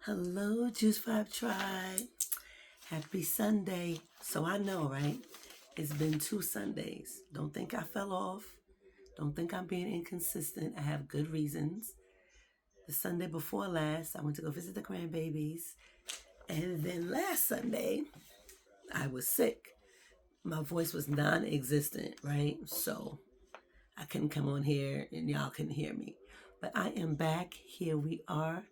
Hello, Juice Five Tribe. Happy Sunday. So I know, right? It's been 2 Sundays. Don't think I fell off. Don't think I'm being inconsistent. I have good reasons. The Sunday before last, I went to go visit the grandbabies. And then last Sunday, I was sick. My voice was non existent, right? So I couldn't come on here and y'all couldn't hear me. But I am back. Here we are.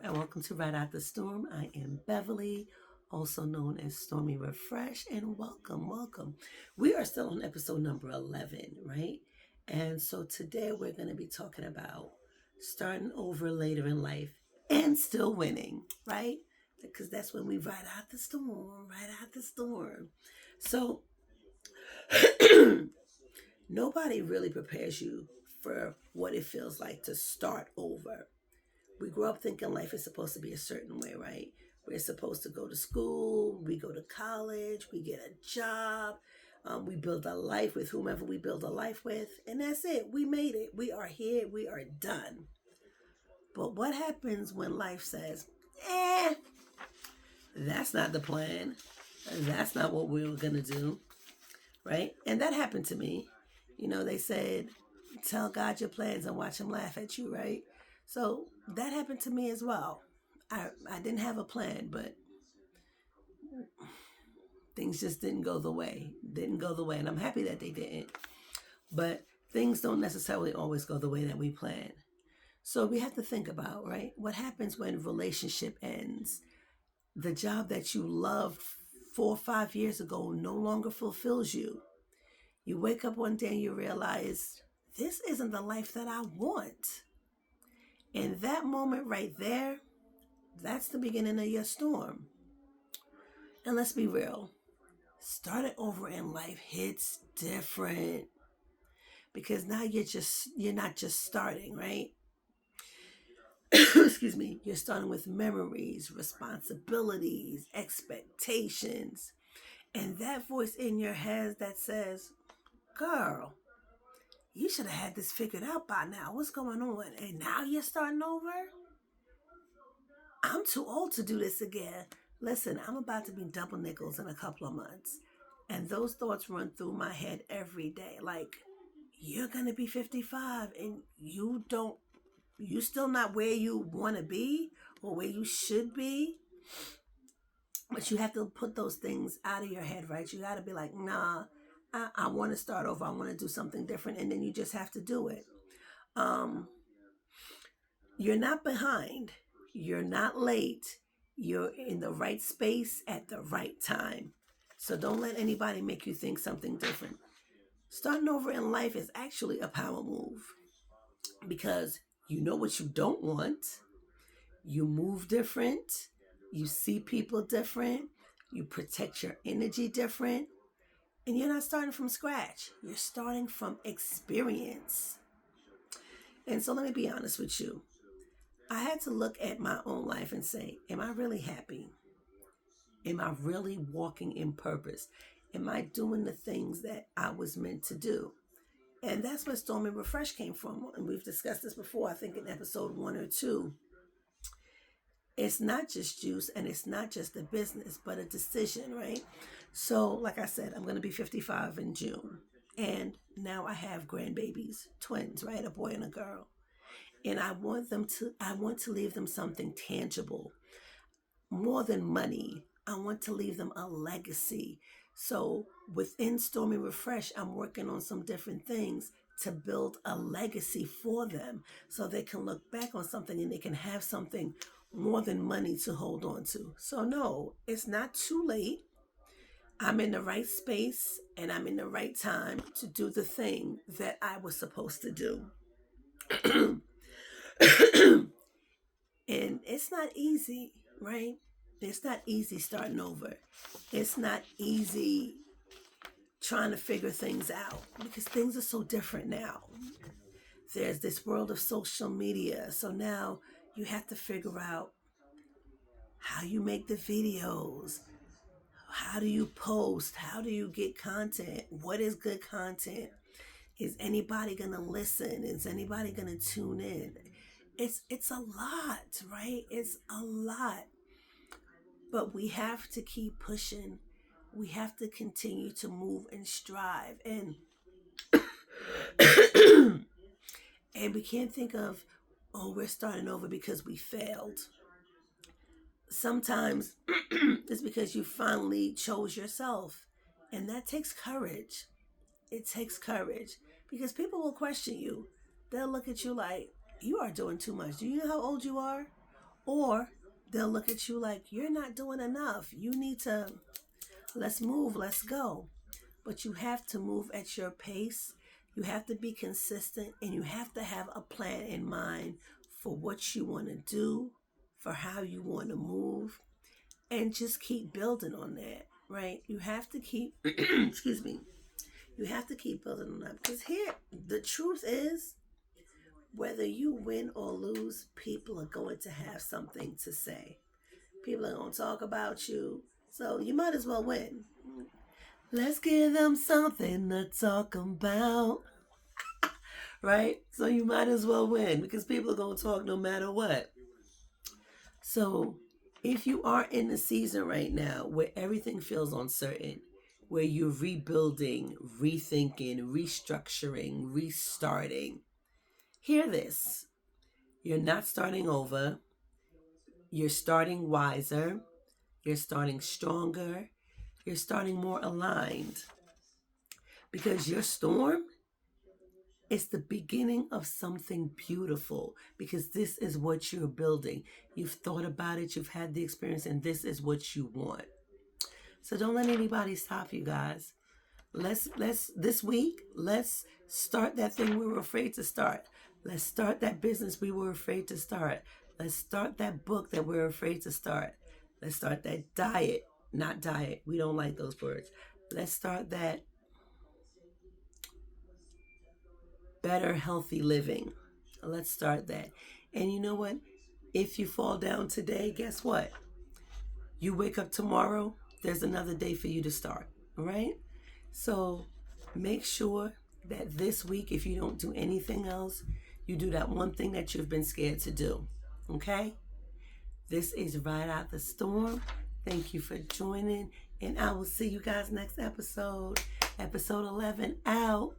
Welcome to Right Out the Storm. I am Beverly, also known as Stormy Refresh, and welcome. We are still on episode number 11, right? And so today we're going to be talking about starting over later in life and still winning, right? Because that's when we ride out the storm, ride out the storm. So nobody really prepares you for what it feels like to start over. We grow up thinking life is supposed to be a certain way, right? We're supposed to go to school, we go to college, we get a job, we build a life with whomever we build a life with, and that's it. We made it. We are here. We are done. But what happens when life says, that's not the plan. That's not what we were going to do, right? And that happened to me. They said, tell God your plans and watch him laugh at you, right? So that happened to me as well. I didn't have a plan, but things just didn't go the way. And I'm happy that they didn't. But things don't necessarily always go the way that we plan. So we have to think about, right? What happens when relationship ends? The job that you loved 4 or 5 years ago no longer fulfills you. You wake up one day and you realize this isn't the life that I want. And that moment right there, that's the beginning of your storm. And let's be real, starting over in life hits different because now you're not just starting, right? Excuse me. You're starting with memories, responsibilities, expectations, and that voice in your head that says, "Girl, you should have had this figured out by now. What's going on? And now you're starting over? I'm too old to do this again." Listen, I'm about to be double nickels in a couple of months. And those thoughts run through my head every day. Like, you're going to be 55 and you still not where you want to be or where you should be. But you have to put those things out of your head, right? You got to be like, nah, I want to start over. I want to do something different. And then you just have to do it. Um, you're not behind. You're not late. You're in the right space at the right time. So don't let anybody make you think something different. Starting over in life is actually a power move because you know what you don't want. You move different. You see people different. You protect your energy different. And you're not starting from scratch. You're starting from experience. And so let me be honest with you. I had to look at my own life and say, am I really happy? Am I really walking in purpose? Am I doing the things that I was meant to do? And that's where Storm and Refresh came from. And we've discussed this before, I think in episode 1 or 2. It's not just juice and it's not just a business, but a decision, right? So, like I said, I'm going to be 55 in June. And now I have grandbabies, twins, right? A boy and a girl. And I want to leave them something tangible, more than money. I want to leave them a legacy. So within Stormy Refresh, I'm working on some different things to build a legacy for them so they can look back on something and they can have something more than money to hold on to. So no, it's not too late. I'm in the right space and I'm in the right time to do the thing that I was supposed to do. And it's not easy, right? It's not easy starting over. It's not easy trying to figure things out because things are so different now. There's this world of social media. So now you have to figure out how you make the videos. How do you post? How do you get content? What is good content? Is anybody going to listen? Is anybody going to tune in? It's a lot, right? It's a lot. But we have to keep pushing. We have to continue to move and strive. And and we can't think of, oh, we're starting over because we failed. Sometimes it's because you finally chose yourself. And that takes courage. It takes courage because people will question you. They'll look at you like, you are doing too much. Do you know how old you are? Or they'll look at you like, you're not doing enough. You need to, let's move, let's go. But you have to move at your pace. You have to be consistent and you have to have a plan in mind for what you want to do, for how you want to move, and just keep building on that, right? You have to keep, excuse me, you have to keep building on that because here, the truth is, whether you win or lose, people are going to have something to say. People are going to talk about you. So you might as well win. Let's give them something to talk about, right? So you might as well win because people are going to talk no matter what. So if you are in a season right now where everything feels uncertain, where you're rebuilding, rethinking, restructuring, restarting, hear this. You're not starting over. You're starting wiser. You're starting stronger. You're starting more aligned. Because your storm is the beginning of something beautiful. Because this is what you're building. You've thought about it. You've had the experience. And this is what you want. So don't let anybody stop you guys. Let's this week, let's start that thing we were afraid to start. Let's start that business we were afraid to start. Let's start that book that we're afraid to start. Let's start that diet, not diet. We don't like those words. Let's start that better, healthy living. Let's start that. And you know what? If you fall down today, guess what? You wake up tomorrow, there's another day for you to start. All right? So make sure that this week, if you don't do anything else, you do that one thing that you've been scared to do. Okay? This is Ride Out the Storm. Thank you for joining, and I will see you guys next episode. Episode 11 out.